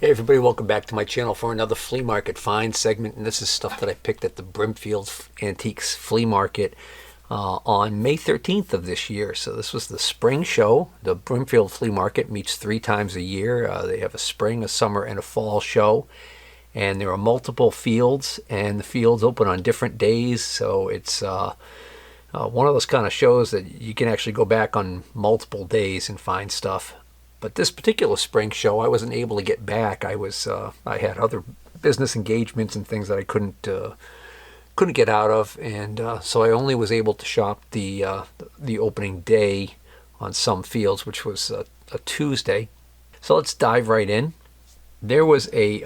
Hey everybody, welcome back to my channel for another flea market find segment, and this is stuff that I picked at the Brimfield Antiques Flea Market on May 13th of this year. So this was the spring show. The Brimfield Flea Market meets 3 times a year. They have a spring, a summer, and a fall show, and there are multiple fields, and the fields open on different days, so it's one of those kind of shows that you can actually go back on multiple days and find stuff. But this particular spring show, I wasn't able to get back. I had other business engagements and things that I couldn't get out of, and so I only was able to shop the opening day on some fields, which was a Tuesday. So let's dive right in. There was a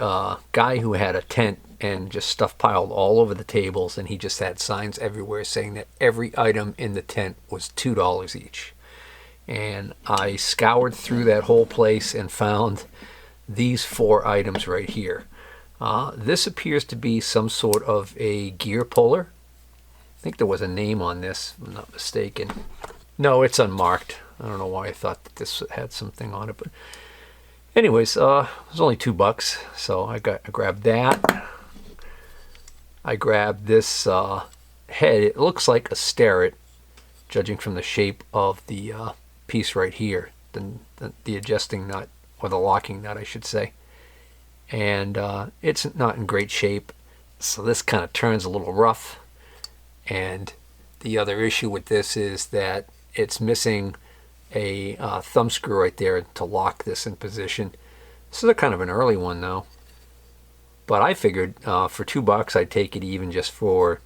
guy who had a tent and just stuff piled all over the tables, and he just had signs everywhere saying that every item in the tent was $2 each. And I scoured through that whole place and found these 4 items right here. This appears to be some sort of a gear puller. I think there was a name on this, if I'm not mistaken. No, it's unmarked. I don't know why I thought that this had something on it, but anyways, it was only $2, so I grabbed that. I grabbed this head. It looks like a sterret, judging from the shape of the piece right here, the adjusting nut, or the locking nut I should say, and it's not in great shape, so this kind of turns a little rough. And the other issue with this is that it's missing a thumb screw right there to lock this in position. This is a kind of an early one though, but I figured for $2 I'd take it even just for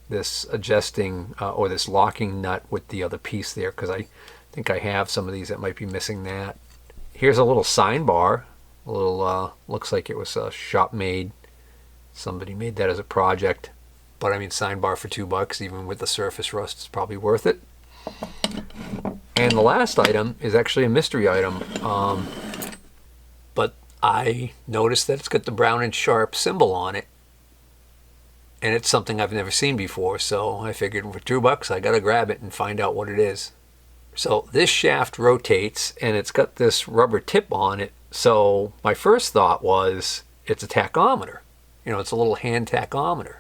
this adjusting or this locking nut with the other piece there, because I think I have some of these that might be missing that. Here's a little sign bar. A little looks like it was shop made. Somebody made that as a project, but I mean, sign bar for $2, even with the surface rust, is probably worth it. And the last item is actually a mystery item, but I noticed that it's got the Brown and Sharp symbol on it, and it's something I've never seen before, so I figured for $2 I gotta grab it and find out what it is. So this shaft rotates, and it's got this rubber tip on it, so my first thought was it's a tachometer. You know, it's a little hand tachometer.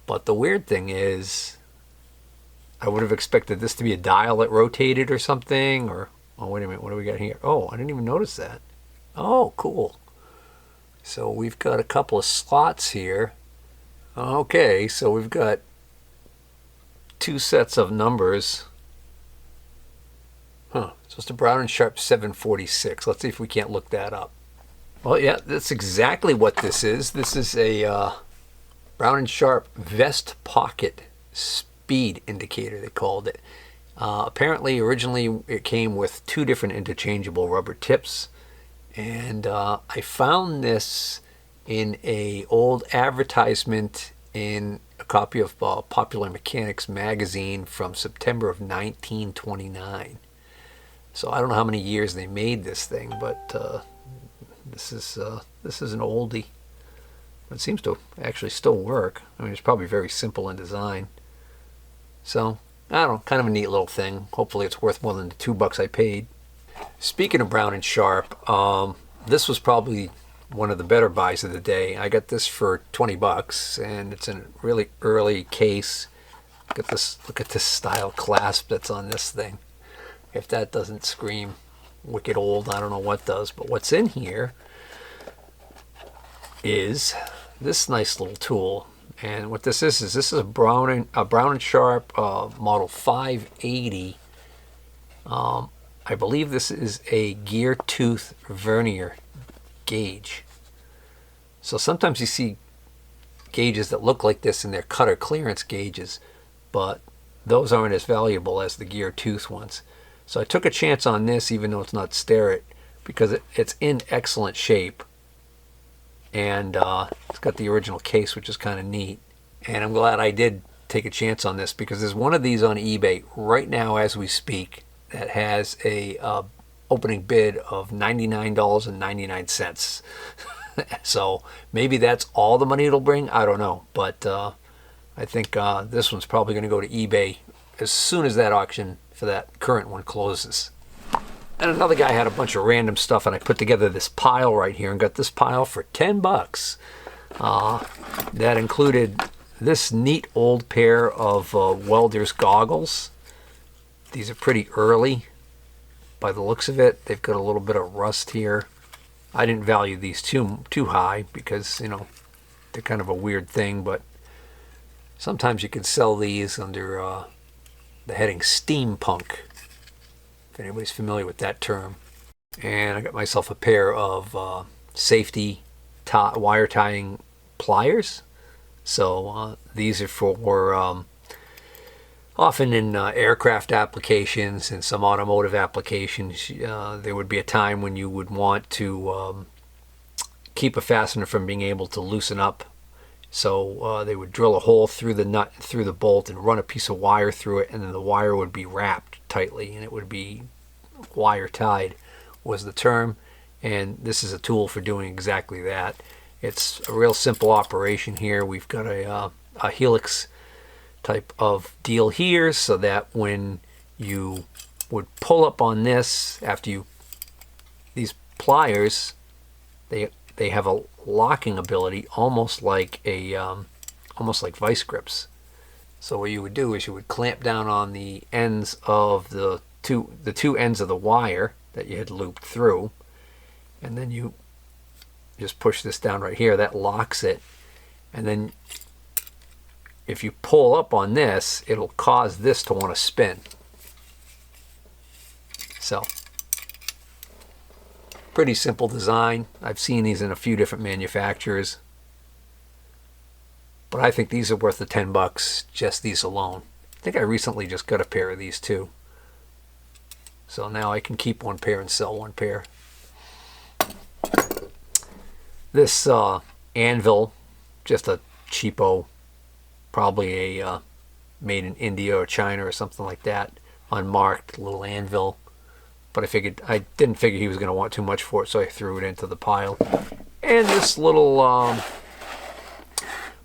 But the weird thing is, I would have expected this to be a dial that rotated or something, or, oh wait a minute, what do we got here? Oh, I didn't even notice that. Oh, cool. So we've got a couple of slots here. Okay, so we've got 2 sets of numbers. Huh, so it's a Brown and Sharp 746. Let's see if we can't look that up. Well, yeah, that's exactly what this is. This is a Brown and Sharp vest pocket speed indicator, they called it. Apparently, originally it came with 2 different interchangeable rubber tips, and I found this in a old advertisement in a copy of Popular Mechanics magazine from September of 1929. So I don't know how many years they made this thing, but this is an oldie. It seems to actually still work. I mean, it's probably very simple in design. So I don't know, kind of a neat little thing. Hopefully it's worth more than the $2 I paid. Speaking of Brown and Sharp, this was probably one of the better buys of the day. I got this for $20, and it's in a really early case. Look at this style clasp that's on this thing. If that doesn't scream wicked old, I don't know what does. But what's in here is this nice little tool. And what this is a Brown and Sharp model 580. I believe this is a gear tooth vernier gauge. So sometimes you see gauges that look like this, and they're cutter clearance gauges, but those aren't as valuable as the gear tooth ones. So I took a chance on this, even though it's not sterret, because it's in excellent shape, and it's got the original case, which is kind of neat. And I'm glad I did take a chance on this, because there's one of these on eBay right now as we speak that has a opening bid of $99.99. So maybe that's all the money it'll bring, I don't know, but I think this one's probably going to go to eBay as soon as that auction for that current one closes. And another guy had a bunch of random stuff, and I put together this pile right here and got this pile for 10 bucks. That included this neat old pair of welder's goggles. These are pretty early by the looks of it. They've got a little bit of rust here. I didn't value these too high because, you know, they're kind of a weird thing, but sometimes you can sell these under the heading steampunk, if anybody's familiar with that term. And I got myself a pair of safety wire tying pliers. So these are for often in aircraft applications and some automotive applications. There would be a time when you would want to keep a fastener from being able to loosen up. So they would drill a hole through the nut, through the bolt, and run a piece of wire through it, and then the wire would be wrapped tightly, and it would be wire tied was the term. And this is a tool for doing exactly that. It's a real simple operation here. We've got a helix type of deal here, so that when you would pull up on this, these pliers, they have a locking ability, almost like vice grips. So what you would do is you would clamp down on the ends of the two ends of the wire that you had looped through, and then you just push this down right here. That locks it, and then if you pull up on this, it'll cause this to want to spin. So, pretty simple design. I've seen these in a few different manufacturers, but I think these are worth the 10 bucks, just these alone. I think I recently just got a pair of these too. So now I can keep one pair and sell one pair. This anvil, just a cheapo, probably a made in India or China or something like that, unmarked little anvil. But I didn't figure he was going to want too much for it, so I threw it into the pile. And this little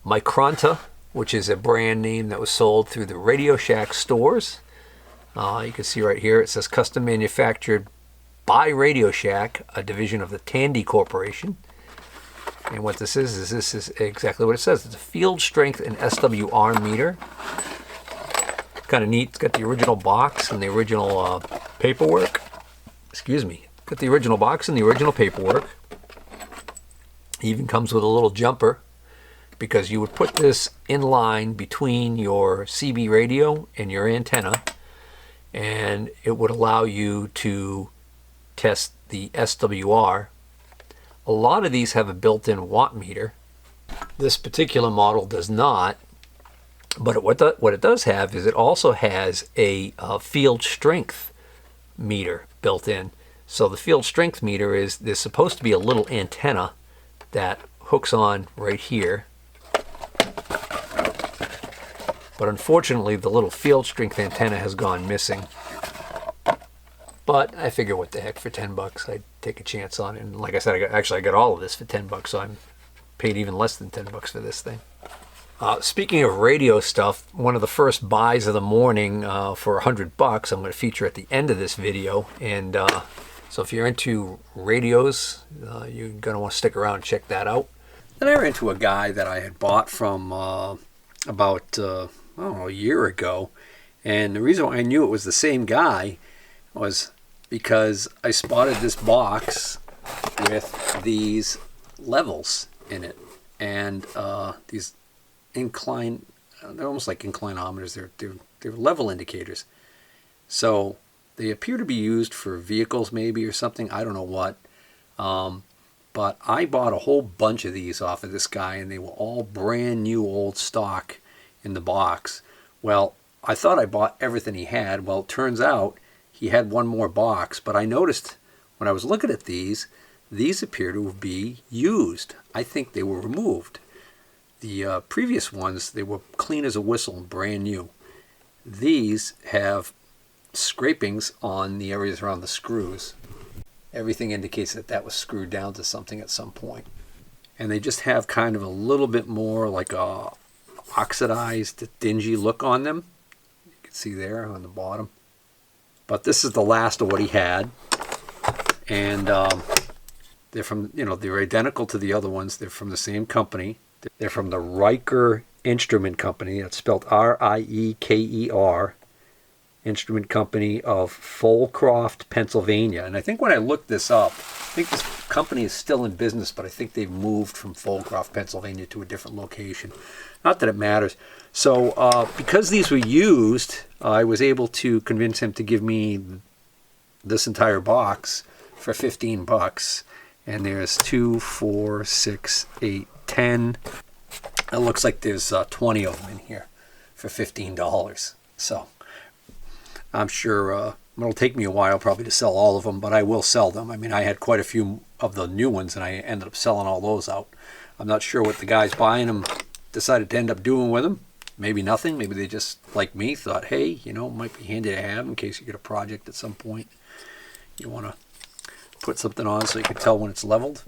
Micronta, which is a brand name that was sold through the Radio Shack stores. You can see right here it says custom manufactured by Radio Shack, a division of the Tandy Corporation. And what this is exactly what it says. It's a field strength and SWR meter. Kind of neat. It's got the original box and the original paperwork. Excuse me. Got the original box and the original paperwork. It even comes with a little jumper, because you would put this in line between your CB radio and your antenna, and it would allow you to test the SWR. A lot of these have a built-in watt meter. This particular model does not, but what it does have is it also has a field strength meter built in. So the field strength meter there's supposed to be a little antenna that hooks on right here. But unfortunately, the little field strength antenna has gone missing. But I figure, what the heck, for 10 bucks, I'd take a chance on it. And like I said, I got all of this for 10 bucks, so I'm paid even less than 10 bucks for this thing. Speaking of radio stuff, one of the first buys of the morning for 100 bucks, I'm going to feature at the end of this video. And so if you're into radios, you're going to want to stick around and check that out. Then I ran into a guy that I had bought from about, I don't know, a year ago. And the reason why I knew it was the same guy was because I spotted this box with these levels in it, and these they're almost like inclinometers. They're level indicators. So they appear to be used for vehicles maybe or something. I don't know what. But I bought a whole bunch of these off of this guy, and they were all brand new old stock in the box. Well, I thought I bought everything he had. Well, it turns out he had one more box, but I noticed when I was looking at these appear to be used. I think they were removed. The previous ones, they were clean as a whistle, brand new. These have scrapings on the areas around the screws. Everything indicates that was screwed down to something at some point. And they just have kind of a little bit more like a oxidized, dingy look on them. You can see there on the bottom. But this is the last of what he had. And they're from, they're identical to the other ones. They're from the same company. They're from the Riker Instrument Company. That's spelled R-I-E-K-E-R. Instrument Company of Folcroft, Pennsylvania. And I think when I looked this up, I think this company is still in business, but I think they've moved from Folcroft, Pennsylvania to a different location. Not that it matters. So because these were used, I was able to convince him to give me this entire box for $15. And there's 2, 4, 6, 8, 10. It looks like there's 20 of them in here for $15. So I'm sure it'll take me a while probably to sell all of them, but I will sell them. I mean, I had quite a few of the new ones, and I ended up selling all those out. I'm not sure what the guys buying them decided to end up doing with them. Maybe nothing. Maybe they just, like me, thought, hey, it might be handy to have in case you get a project at some point. You want to put something on so you can tell when it's leveled.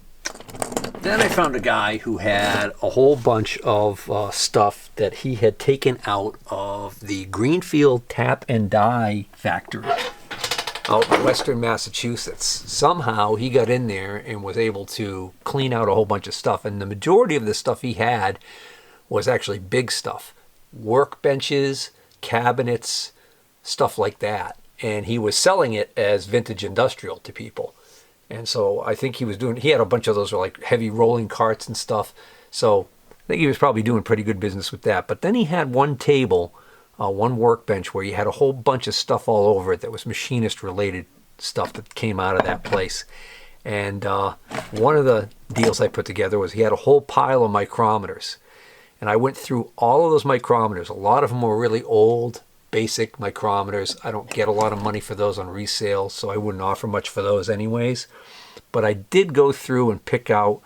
Then I found a guy who had a whole bunch of stuff that he had taken out of the Greenfield Tap and Die factory out in western Massachusetts. Somehow he got in there and was able to clean out a whole bunch of stuff. And the majority of the stuff he had was actually big stuff. Workbenches, cabinets, stuff like that. And he was selling it as vintage industrial to people. And so I think he had a bunch of those like heavy rolling carts and stuff. So I think he was probably doing pretty good business with that. But then he had one table, one workbench where he had a whole bunch of stuff all over it that was machinist related stuff that came out of that place. And one of the deals I put together was he had a whole pile of micrometers. And I went through all of those micrometers. A lot of them were really old, basic micrometers. I don't get a lot of money for those on resale, so I wouldn't offer much for those anyways. But I did go through and pick out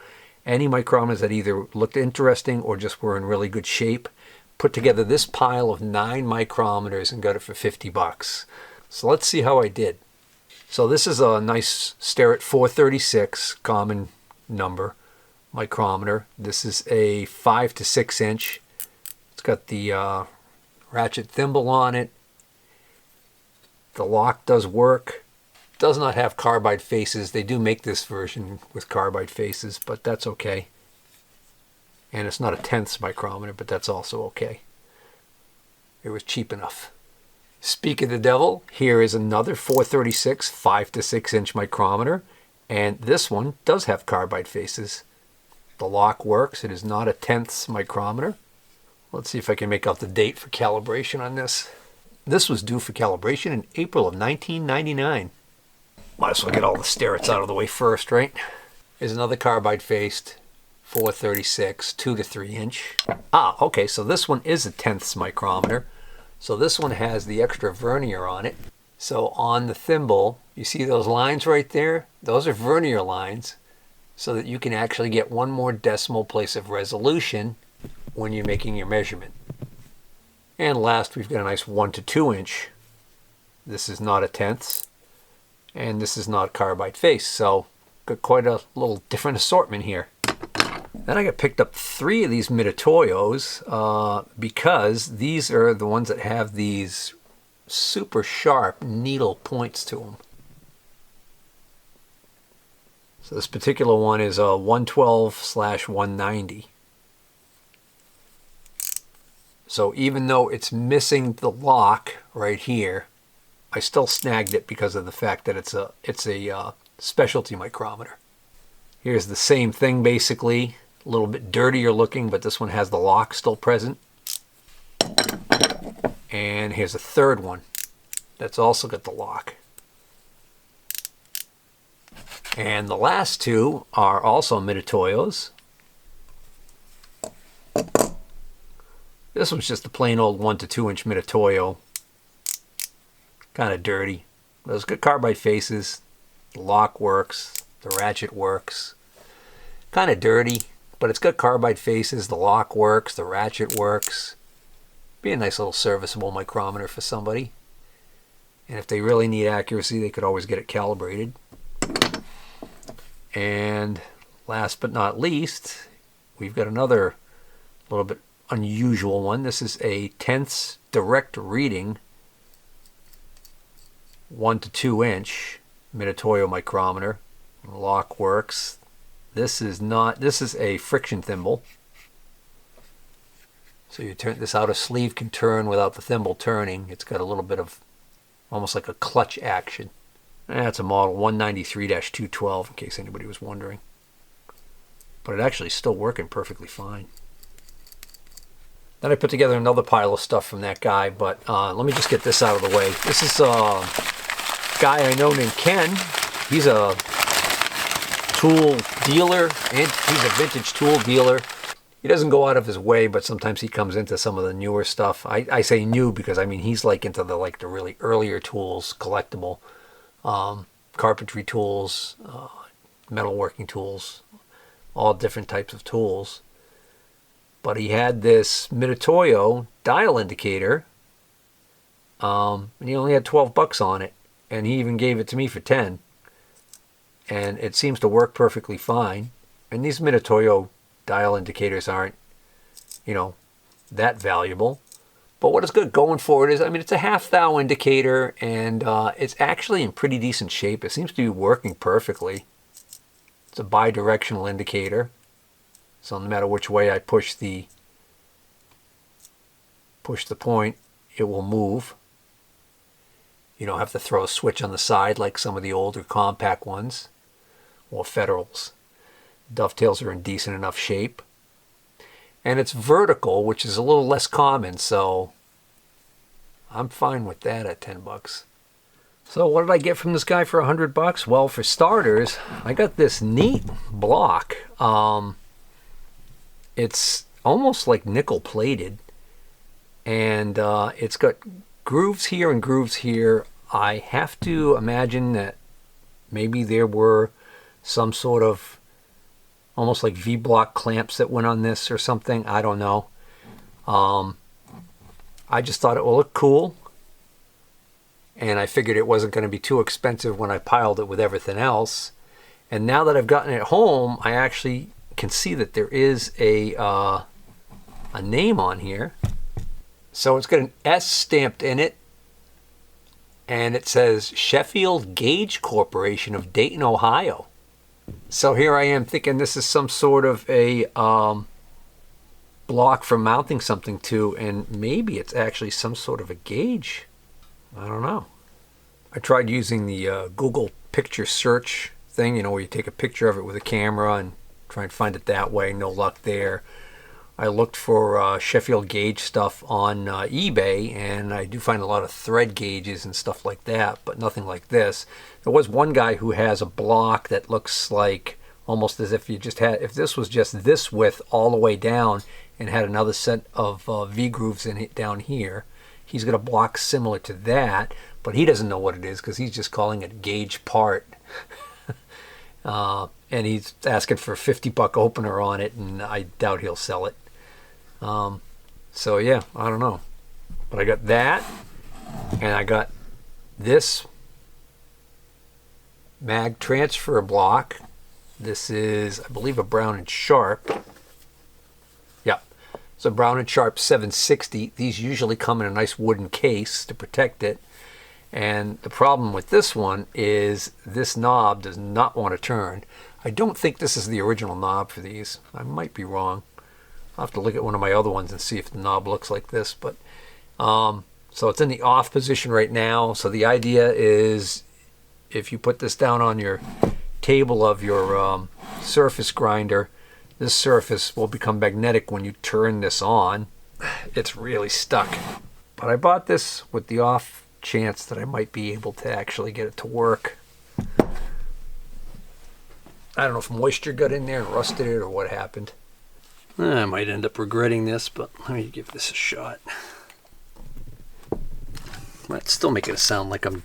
any micrometers that either looked interesting or just were in really good shape. Put together this pile of 9 micrometers and got it for $50. So let's see how I did. So this is a nice Starrett 436 common number micrometer. This is a 5 to 6 inch. It's got the ratchet thimble on it. The lock does work. Does not have carbide faces. They do make this version with carbide faces, but that's okay. And it's not a tenths micrometer, but that's also okay. It was cheap enough. Speak of the devil, here is another 436 5 to 6 inch micrometer, and this one does have carbide faces. The lock works. It is not a tenths micrometer. Let's see if I can make out the date for calibration on this. This was due for calibration in April of 1999. Might as well get all the Starretts out of the way first, right? Here's another carbide-faced 436, 2 to 3 inch. Okay, so this one is a tenths micrometer. So this one has the extra vernier on it. So on the thimble, you see those lines right there? Those are vernier lines so that you can actually get one more decimal place of resolution when you're making your measurement. And last, we've got a nice 1 to 2 inch. This is not a tenths, and this is not carbide face, so got quite a little different assortment here. Then I got picked up 3 of these Mitutoyos because these are the ones that have these super sharp needle points to them. So this particular one is a 112/190. So even though it's missing the lock right here, I still snagged it because of the fact that it's a specialty micrometer. Here's the same thing basically, a little bit dirtier looking, but this one has the lock still present. And here's a third one that's also got the lock. And the last 2 are also Mitutoyos. This one's just a plain old 1 to 2 inch Mitutoyo. Kind of dirty. But it's got carbide faces. The lock works. The ratchet works. Kind of dirty, but it's got carbide faces. The lock works. The ratchet works. Be a nice little serviceable micrometer for somebody. And if they really need accuracy, they could always get it calibrated. And last but not least, we've got another little bit unusual one. This is a tenths direct reading 1 to 2 inch. Mitutoyo micrometer. Lock works. This is a friction thimble. So you turn this outer sleeve can turn without the thimble turning. It's got a little bit of almost like a clutch action. That's a model 193-212 in case anybody was wondering. But it actually is still working perfectly fine. Then I put together another pile of stuff from that guy, but let me just get this out of the way. This is a guy I know named Ken. He's a tool dealer, and he's a vintage tool dealer. He doesn't go out of his way, but sometimes he comes into some of the newer stuff. I say new because I mean he's like into the really earlier tools, collectible, carpentry tools, metalworking tools, all different types of tools. But he had this Mitutoyo dial indicator, and he only had $12 on it, and he even gave it to me for 10. And it seems to work perfectly fine. And these Mitutoyo dial indicators aren't, that valuable. But what is good going forward is, it's a half thou indicator, and it's actually in pretty decent shape. It seems to be working perfectly. It's a bi-directional indicator. So no matter which way I push the point, it will move. You don't have to throw a switch on the side like some of the older compact ones or Federals. Dovetails are in decent enough shape. And it's vertical, which is a little less common, so I'm fine with that at $10. So what did I get from this guy for $100? Well, for starters, I got this neat block. It's almost like nickel plated, and it's got grooves here and grooves here. I have to imagine that maybe there were some sort of almost like V-block clamps that went on this or something. I don't know. I just thought it would look cool, and I figured it wasn't going to be too expensive when I piled it with everything else. And now that I've gotten it home, I actually can see that there is a name on here. So it's got an S stamped in it, and it says Sheffield Gauge Corporation of Dayton, Ohio. So here I am thinking this is some sort of a block for mounting something to, and maybe it's actually some sort of a gauge. I don't know. I tried using the Google picture search thing, where you take a picture of it with a camera and try and find it that way. No luck there. I looked for Sheffield gauge stuff on eBay, and I do find a lot of thread gauges and stuff like that, but nothing like this. There was one guy who has a block that looks like almost as if if this was just this width all the way down and had another set of V-grooves in it down here. He's got a block similar to that, but he doesn't know what it is because he's just calling it gauge part. And he's asking for a $50 opener on it, and I doubt he'll sell it. So yeah, I don't know. But I got that, and I got this mag transfer block. This is, I believe, a Brown & Sharp. Yeah, it's a Brown & Sharp 760. These usually come in a nice wooden case to protect it. And the problem with this one is this knob does not want to turn. I don't think this is the original knob for these. I might be wrong. I'll have to look at one of my other ones and see if the knob looks like this. But so it's in the off position right now. So the idea is if you put this down on your table of your surface grinder, this surface will become magnetic when you turn this on. It's really stuck. But I bought this with the off chance that I might be able to actually get it to work. I don't know if moisture got in there and rusted it or what happened. I might end up regretting this, but let me give this a shot. That's still making it sound like I'm...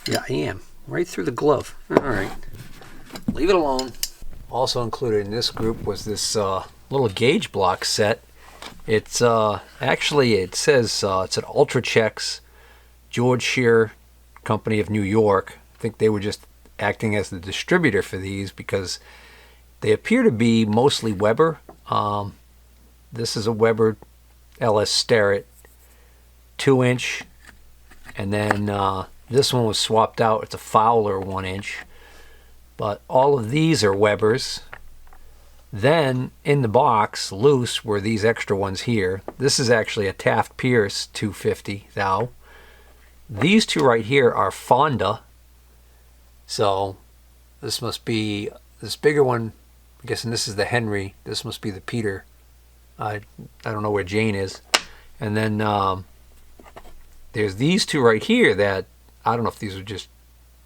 Yeah, I am. Right through the glove. Alright. Leave it alone. Also included in this group was this little gauge block set. It's actually, it says it's an Ultrachecks George Shear Company of New York. I think they were just acting as the distributor for these because they appear to be mostly Weber. This is a Weber LS Starrett 2-inch, and then This one was swapped out. It's a Fowler 1-inch. But all of these are Webers. Then in the box, loose, were these extra ones here. This is actually a Taft Pierce 250 thou. These two right here are Fonda. So this must be this bigger one. I'm guessing this is the Henry. This must be the Peter. I don't know where Jane is. And then there's these two right here that I don't know if these are just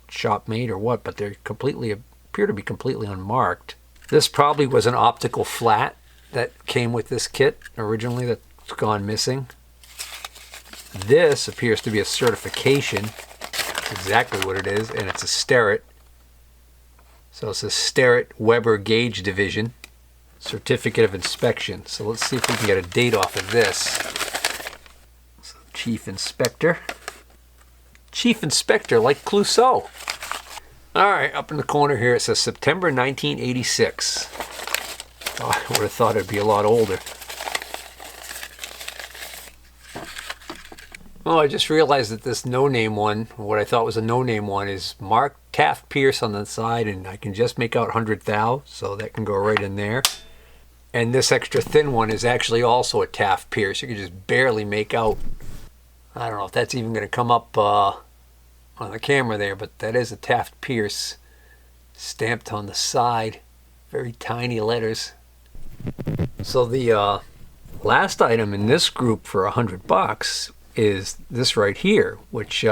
shop made or what, but they appear to be completely unmarked. This probably was an optical flat that came with this kit originally that's gone missing. This appears to be a certification. That's exactly what it is, and it's a Starrett. So it's a Starrett Weber Gauge Division Certificate of Inspection. So let's see if we can get a date off of this. So Chief Inspector. Chief Inspector, like Clouseau. All right, up in the corner here it says September 1986. Oh, I would have thought it'd be a lot older. Oh, I just realized that this no-name one, what I thought was a no-name one, is marked Taft Pierce on the side, and I can just make out 100 thou, so that can go right in there. And this extra thin one is actually also a Taft Pierce. You can just barely make out. I don't know if that's even going to come up on the camera there, but that is a Taft Pierce stamped on the side. Very tiny letters. So the last item in this group for $100 is this right here, which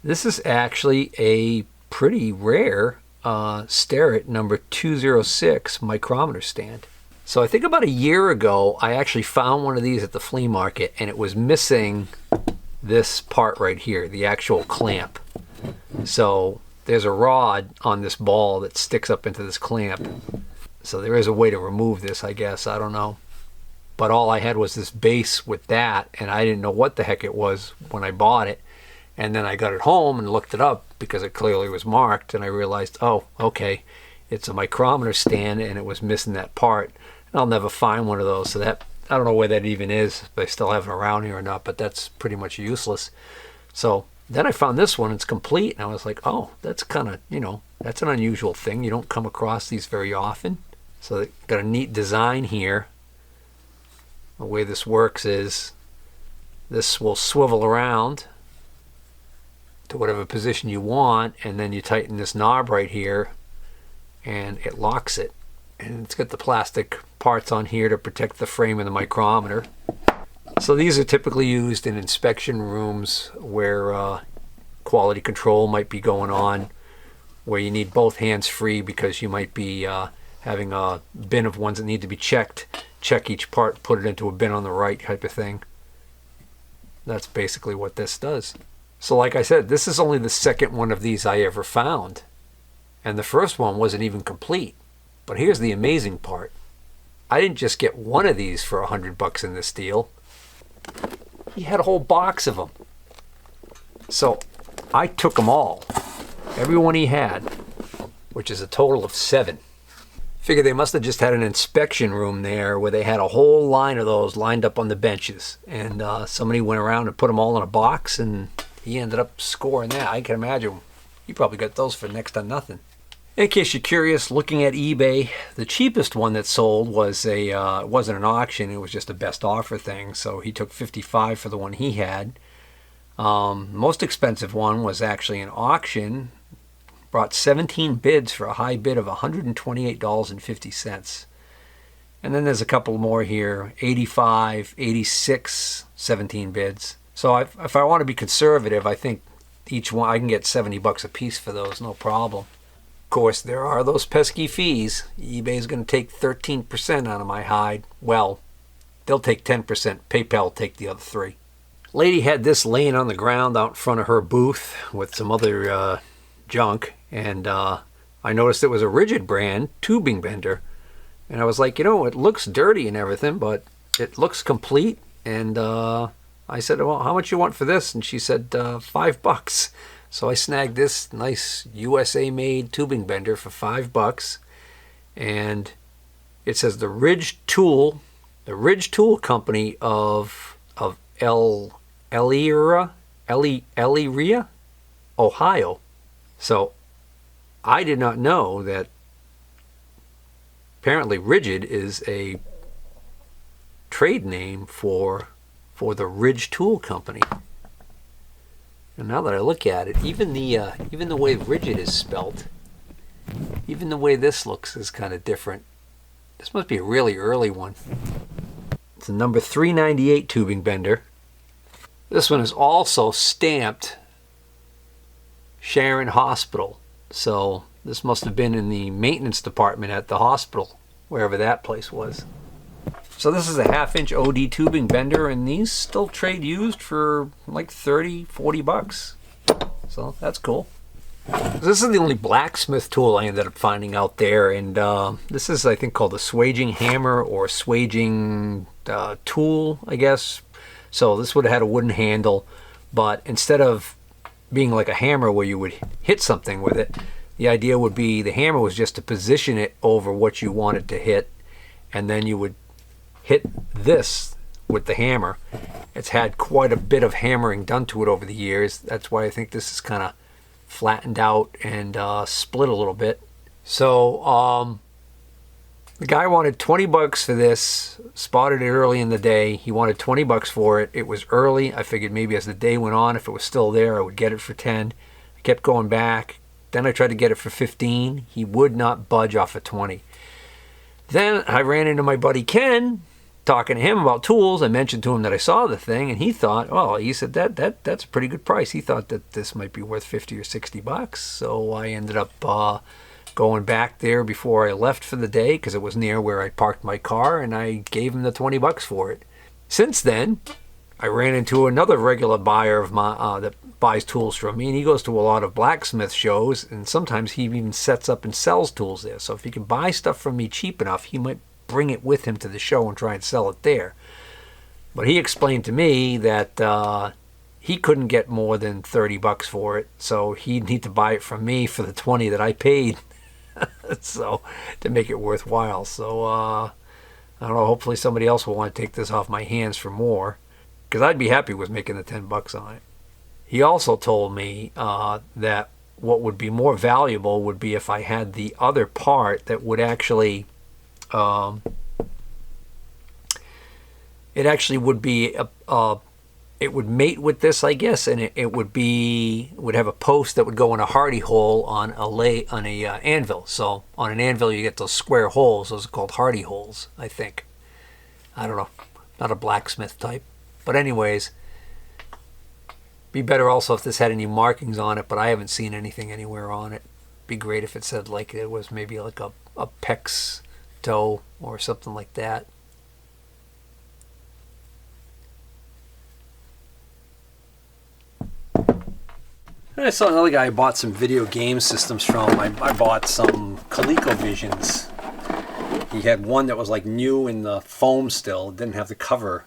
this is actually a pretty rare Starrett number 206 micrometer stand. So I think about a year ago I actually found one of these at the flea market, and it was missing this part right here, the actual clamp. So there's a rod on this ball that sticks up into this clamp. So there is a way to remove this, I guess. I don't know. But all I had was this base with that, and I didn't know what the heck it was when I bought it. And then I got it home and looked it up because it clearly was marked, and I realized, oh, okay, it's a micrometer stand, and it was missing that part. And I'll never find one of those, so that, I don't know where that even is, if I still have it around here or not, but that's pretty much useless. So then I found this one, it's complete, and I was like, oh, that's kind of, that's an unusual thing. You don't come across these very often. So they've got a neat design here. The way this works is this will swivel around to whatever position you want, and then you tighten this knob right here and it locks it. And it's got the plastic parts on here to protect the frame of the micrometer. So these are typically used in inspection rooms where quality control might be going on, where you need both hands free because you might be having a bin of ones that need to be checked. Check each part, put it into a bin on the right type of thing. That's basically what this does. So like I said, this is only the second one of these I ever found. And the first one wasn't even complete. But here's the amazing part. I didn't just get one of these for $100 in this deal. He had a whole box of them. So I took them all. Every one he had, which is a total of 7. Figure they must have just had an inspection room there where they had a whole line of those lined up on the benches. And somebody went around and put them all in a box, and he ended up scoring that. I can imagine he probably got those for next to nothing. In case you're curious, looking at eBay, the cheapest one that sold was it wasn't an auction, it was just a best offer thing. So he took $55 for the one he had. Most expensive one was actually an auction. Brought 17 bids for a high bid of $128.50. And then there's a couple more here, 85, 86, 17 bids. So if I want to be conservative, I think each one I can get $70 a piece for those, no problem. Of course, there are those pesky fees. eBay's going to take 13% out of my hide. Well, they'll take 10%. PayPal will take the other 3%. Lady had this laying on the ground out in front of her booth with some other junk, and I noticed it was a Rigid brand tubing bender, and I was like, it looks dirty and everything, but it looks complete. And I said, well, how much you want for this? And she said $5. So I snagged this nice USA made tubing bender for $5, and it says the Ridge Tool Company of El Elira Elyria, Ohio. So I did not know that apparently Rigid is a trade name for the Ridge Tool Company. And now that I look at it, even the way Rigid is spelt, even the way this looks is kind of different. This must be a really early one. It's a number 398 tubing bender. This one is also stamped Sharon Hospital. So this must have been in the maintenance department at the hospital, wherever that place was. So this is a 1/2 inch OD tubing bender, and these still trade used for like 30, 40 bucks. So that's cool. This is the only blacksmith tool I ended up finding out there, and this is, I think, called a swaging hammer or swaging tool, I guess. So this would have had a wooden handle, but instead of being like a hammer where you would hit something with it, the idea would be the hammer was just to position it over what you wanted to hit, and then you would hit this with the hammer. It's had quite a bit of hammering done to it over the years. That's why I think this is kind of flattened out and split a little bit. So the guy wanted 20 bucks for this, spotted it early in the day. He wanted 20 bucks for it. It was early. I figured maybe as the day went on, if it was still there, I would get it for 10. I kept going back. Then I tried to get it for 15. He would not budge off of 20. Then I ran into my buddy Ken, talking to him about tools. I mentioned to him that I saw the thing, and he thought, well, he said that's a pretty good price. He thought that this might be worth 50 or 60 bucks. So I ended up going back there before I left for the day, because it was near where I parked my car, and I gave him the 20 bucks for it. Since then, I ran into another regular buyer of my that buys tools from me, and he goes to a lot of blacksmith shows, and sometimes he even sets up and sells tools there. So if he can buy stuff from me cheap enough, he might bring it with him to the show and try and sell it there. But he explained to me that he couldn't get more than 30 bucks for it, so he'd need to buy it from me for the 20 that I paid. So to make it worthwhile. So I don't know, hopefully somebody else will want to take this off my hands for more, because I'd be happy with making the 10 bucks on it. He also told me that what would be more valuable would be if I had the other part that would actually it actually would be it would mate with this, I guess, and it would have a post that would go in a hardy hole on a anvil. So on an anvil you get those square holes. Those are called hardy holes, I think. I don't know, not a blacksmith type, but anyways, be better also if this had any markings on it, but I haven't seen anything anywhere on it. Be great if it said like it was maybe like a PEX toe or something like that. And I saw another guy I bought some video game systems from. I bought some ColecoVisions. He had one that was like new in the foam still. It didn't have the cover,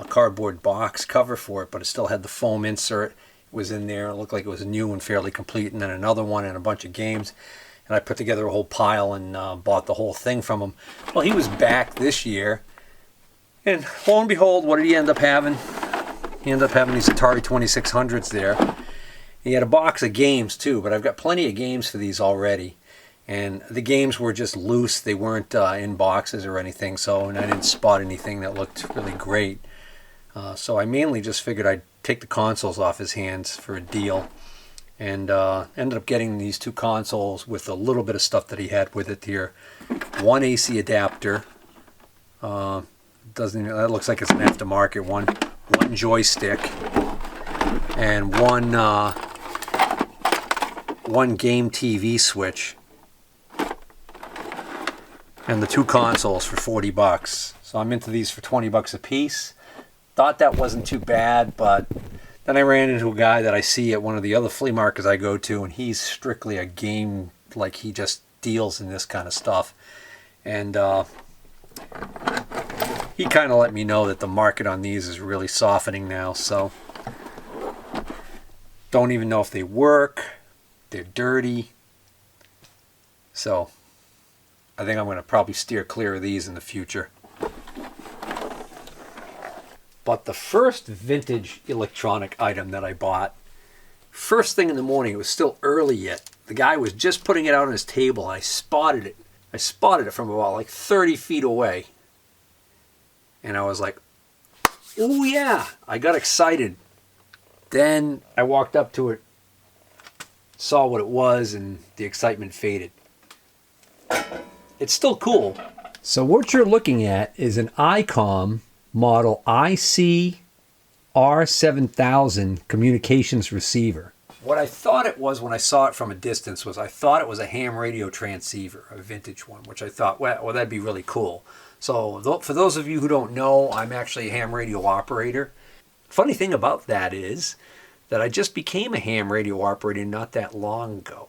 cardboard box cover for it, but it still had the foam insert. It was in there. It looked like it was new and fairly complete. And then another one and a bunch of games. And I put together a whole pile and bought the whole thing from him. Well, he was back this year. And lo and behold, what did he end up having? He ended up having these Atari 2600s there. He had a box of games too, but I've got plenty of games for these already. And the games were just loose. They weren't in boxes or anything, and I didn't spot anything that looked really great. So I mainly just figured I'd take the consoles off his hands for a deal. And ended up getting these two consoles with a little bit of stuff that he had with it here. One AC adapter. That looks like it's an aftermarket one. One joystick. And one game TV switch, and the two consoles for 40 bucks. So I'm into these for 20 bucks a piece. Thought that wasn't too bad, but then I ran into a guy that I see at one of the other flea markets I go to, and he's strictly a game, like he just deals in this kind of stuff. And he kind of let me know that the market on these is really softening now, so don't even know if they work. They're dirty. So I think I'm going to probably steer clear of these in the future. But the first vintage electronic item that I bought, first thing in the morning, it was still early yet. The guy was just putting it out on his table, and I spotted it. I spotted it from about like 30 feet away. And I was like, oh yeah, I got excited. Then I walked up to it, saw what it was, and the excitement faded. It's still cool. So what you're looking at is an Icom model IC-R7000 communications receiver. What I thought it was when I saw it from a distance was I thought it was a ham radio transceiver, a vintage one, which I thought, well, that'd be really cool. So for those of you who don't know, I'm actually a ham radio operator. Funny thing about that is that I just became a ham radio operator not that long ago.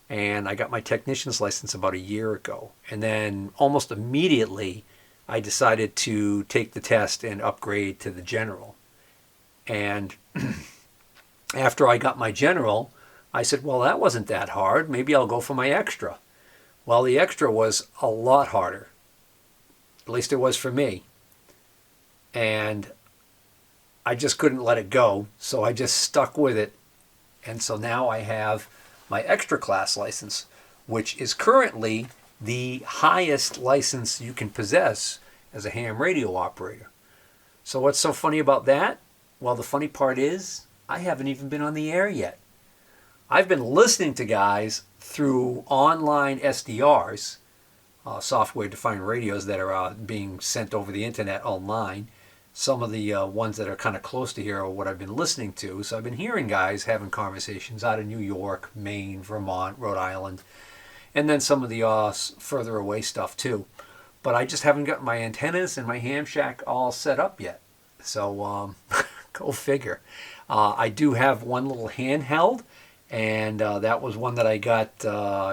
And I got my technician's license about a year ago. And then almost immediately, I decided to take the test and upgrade to the general. And after I got my general, I said, well, that wasn't that hard. Maybe I'll go for my extra. Well, the extra was a lot harder. At least it was for me. And I just couldn't let it go. So I just stuck with it. And so now I have my extra class license, which is currently the highest license you can possess as a ham radio operator. So what's so funny about that? Well, the funny part is I haven't even been on the air yet. I've been listening to guys through online SDRs, software-defined radios that are being sent over the internet online. Some of the ones that are kind of close to here are what I've been listening to. So I've been hearing guys having conversations out of New York, Maine, Vermont, Rhode Island, and then some of the further away stuff too. But I just haven't got my antennas and my ham shack all set up yet. So go figure. I do have one little handheld, and that was one that I got.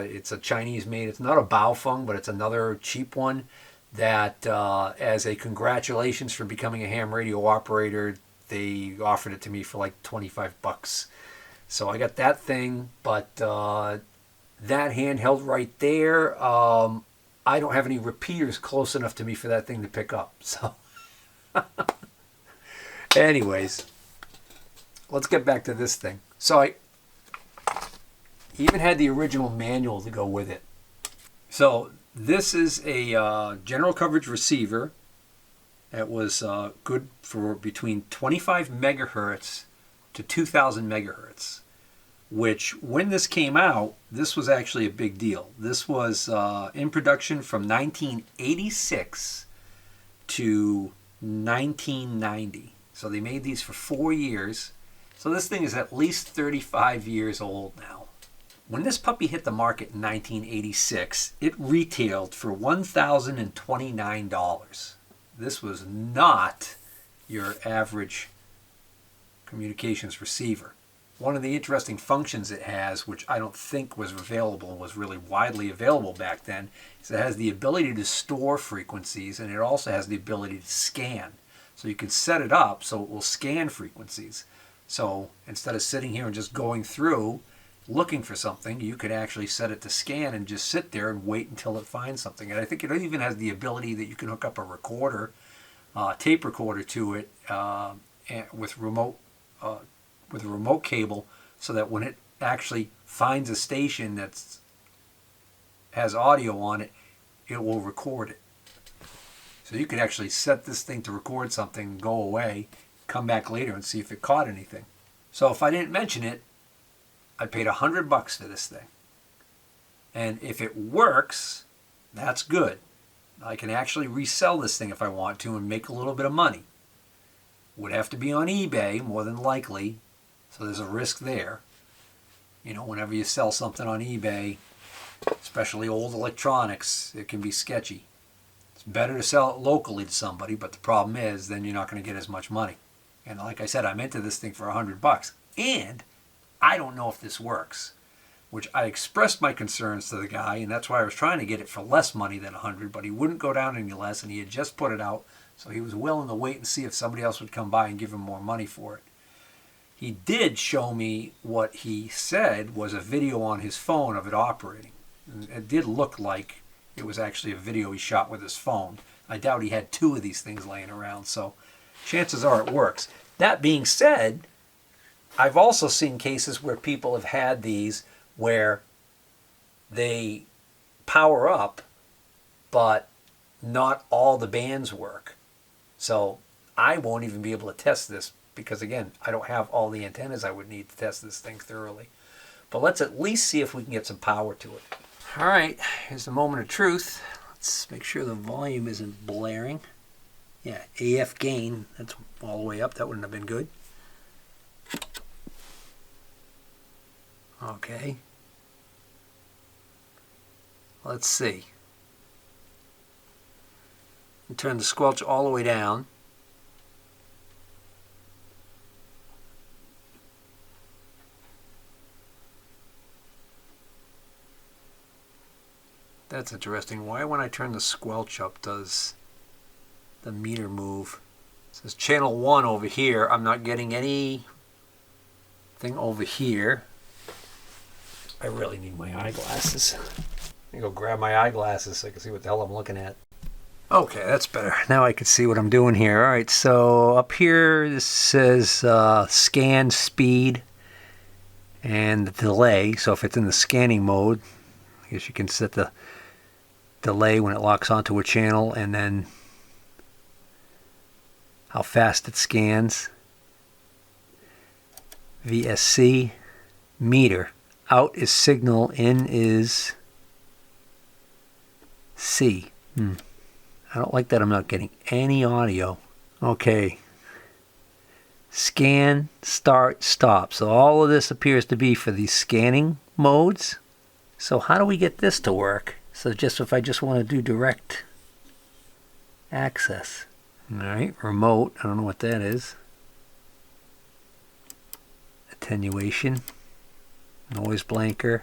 It's a Chinese made. It's not a Baofeng, but it's another cheap one that as a congratulations for becoming a ham radio operator, they offered it to me for like $25. So I got that thing, but that handheld right there, I don't have any repeaters close enough to me for that thing to pick up. So anyways, let's get back to this thing. So I even had the original manual to go with it. So this is a general coverage receiver that was good for between 25 megahertz to 2000 megahertz, which when this came out, this was actually a big deal. This was in production from 1986 to 1990. So they made these for 4 years. So this thing is at least 35 years old now. When this puppy hit the market in 1986, it retailed for $1,029. This was not your average communications receiver. One of the interesting functions it has, which I don't think was really widely available back then, is it has the ability to store frequencies, and it also has the ability to scan. So you can set it up so it will scan frequencies. So instead of sitting here and just going through looking for something, you could actually set it to scan and just sit there and wait until it finds something. And I think it even has the ability that you can hook up a recorder, tape recorder to it with a remote cable, so that when it actually finds a station that has audio on it, it will record it. So you could actually set this thing to record something, go away, come back later and see if it caught anything. So if I didn't mention it, I paid $100 for this thing. And if it works, that's good. I can actually resell this thing if I want to and make a little bit of money. Would have to be on eBay, more than likely, so there's a risk there. You know, whenever you sell something on eBay, especially old electronics, it can be sketchy. It's better to sell it locally to somebody, but the problem is then you're not going to get as much money. And like I said, I'm into this thing for $100. And I don't know if this works, which I expressed my concerns to the guy, and that's why I was trying to get it for less money than $100, but he wouldn't go down any less, and he had just put it out, so he was willing to wait and see if somebody else would come by and give him more money for it. He did show me what he said was a video on his phone of it operating. And it did look like it was actually a video he shot with his phone. I doubt he had two of these things laying around, so chances are it works. That being said, I've also seen cases where people have had these where they power up, but not all the bands work. So I won't even be able to test this because, again, I don't have all the antennas I would need to test this thing thoroughly. But let's at least see if we can get some power to it. All right, here's the moment of truth. Let's make sure the volume isn't blaring. Yeah, AF gain, that's all the way up. That wouldn't have been good. Okay. Let's see. And turn the squelch all the way down. That's interesting. Why when I turn the squelch up does the meter move? It says channel 1 over here. I'm not getting anything over here. I really need my eyeglasses. Let me go grab my eyeglasses so I can see what the hell I'm looking at. Okay, that's better. Now I can see what I'm doing here. All right, so up here this says scan speed and the delay. So if it's in the scanning mode, I guess you can set the delay when it locks onto a channel and then how fast it scans. VSC, meter. Out is signal, in is C. I don't like that I'm not getting any audio. Okay. Scan, start, stop. So all of this appears to be for these scanning modes. So how do we get this to work? So just if I just want to do direct access. Alright, remote. I don't know what that is. Attenuation. Noise blanker.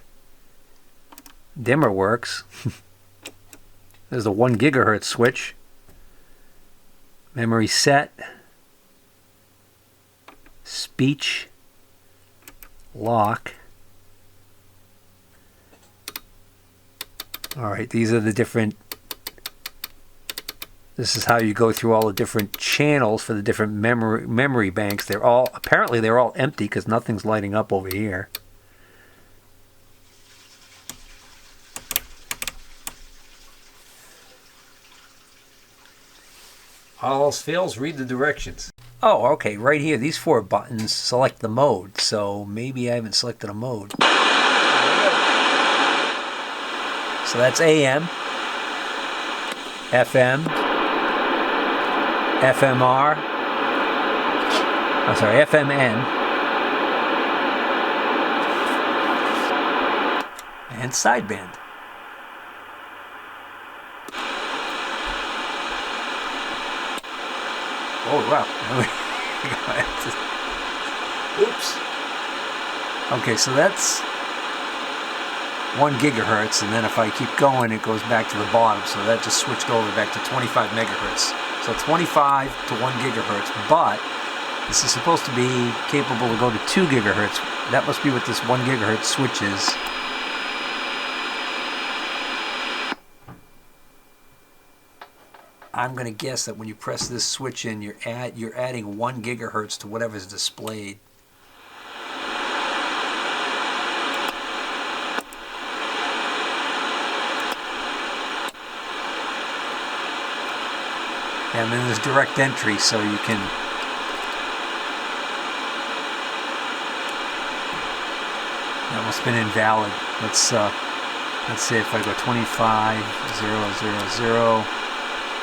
Dimmer works. There's the 1 gigahertz switch. Memory set. Speech. Lock. Alright, these are the different... This is how you go through all the different channels for the different memory banks. They're all... Apparently they're all empty because nothing's lighting up over here. All else fails, read the directions. Oh, okay, right here, these 4 buttons select the mode, so maybe I haven't selected a mode. So that's AM, FM, FMR, I'm sorry, FMN, and sideband. Oh, wow. Oops. Okay, so that's 1 gigahertz, and then if I keep going, it goes back to the bottom. So that just switched over back to 25 megahertz. So 25 to 1 gigahertz, but this is supposed to be capable to go to 2 gigahertz. That must be what this 1 gigahertz switch is. I'm going to guess that when you press this switch in, you're adding 1 gigahertz to whatever's displayed. And then there's direct entry, so you can... That must have been invalid. Let's see if I go 25,000.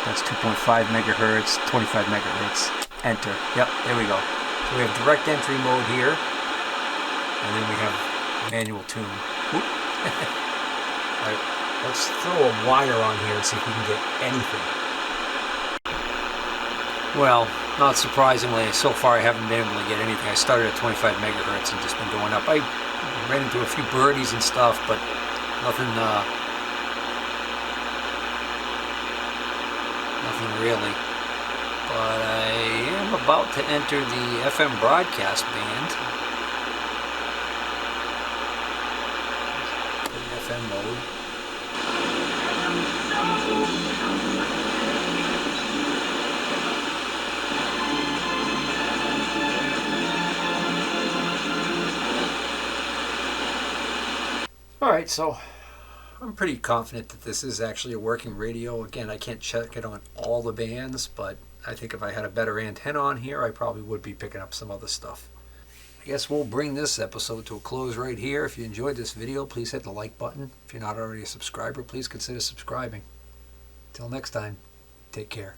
That's 2.5 megahertz, 25 megahertz. Enter. Yep, there we go. So we have direct entry mode here, and then we have manual tune. All right, let's throw a wire on here and see if we can get anything. Well, not surprisingly, so far I haven't been able to get anything. I started at 25 megahertz and just been going up. I ran into a few birdies and stuff, but nothing really. But I am about to enter the FM broadcast band. FM mode. Alright, so I'm pretty confident that this is actually a working radio. Again, I can't check it on all the bands, but I think if I had a better antenna on here, I probably would be picking up some other stuff. I guess we'll bring this episode to a close right here. If you enjoyed this video, please hit the like button. If you're not already a subscriber, please consider subscribing. Till next time, take care.